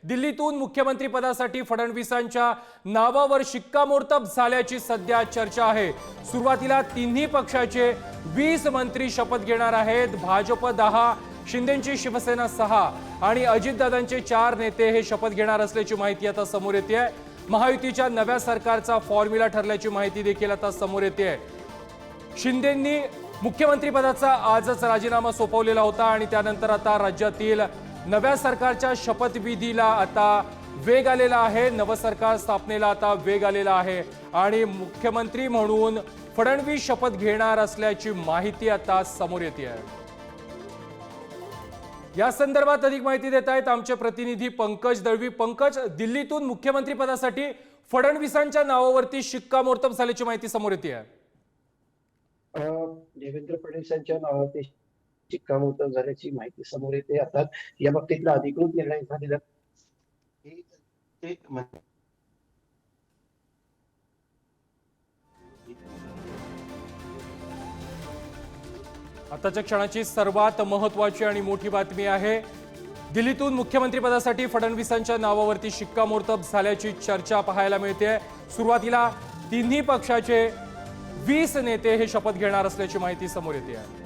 दिल्लीतून मुख्यमंत्री पदासाठी फडणवीसांच्या नावावर शिक्कामोर्तब झाल्याची सध्या चर्चा आहे। सुरुवातीला तिन्ही पक्षाचे 20 मंत्री शपथ घेणार आहेत। भाजप 10, शिंदेची शिवसेना 6 आणि अजितदादांचे 4 नेते हे शपथ घेणार असल्याची माहिती आता समोर येते आहे। महायुतीच्या नव्या सरकारचा फॉर्म्युला ठरल्याची माहिती देखील आता समोर येते आहे। शिंदेंनी मुख्यमंत्री पदाचा आजच राजीनामा सोपवलेला होता आणि त्यानंतर आता राज्यातील नव्या सरकारच्या शपथविधीला आता वेग आलेला आहे। नव सरकार स्थापनेला आता वेग आलेला आहे आणि मुख्यमंत्री म्हणून फडणवीस शपथ घेणार असल्याची माहिती आता समोर येते आहे। या संदर्भात अधिक माहिती देत आहेत आमचे प्रतिनिधी पंकज दळवी। पंकज, दिल्लीतून मुख्यमंत्री पदासाठी फडणवीसांच्या नावावरती शिक्कामोर्तब झाल्याची माहिती समोर येते आहे। देवेंद्र फडणवीसांच्या नावावरती शिक्कामोर्तब झाल्याची माहिती समोर येते। आता या बाबतीतला अधिकृत निर्णय झालेला आताच्या क्षणाची सर्वात महत्त्वाची आणि मोठी बातमी आहे। दिल्लीतून मुख्यमंत्री पदासाठी फडणवीसांच्या नावावरती शिक्कामोर्तब झाल्याची चर्चा पाहायला मिळते। सुरुवातीला तिन्ही पक्षाचे 20 नेते हे शपथ घेणार असल्याची माहिती समोर येते आहे।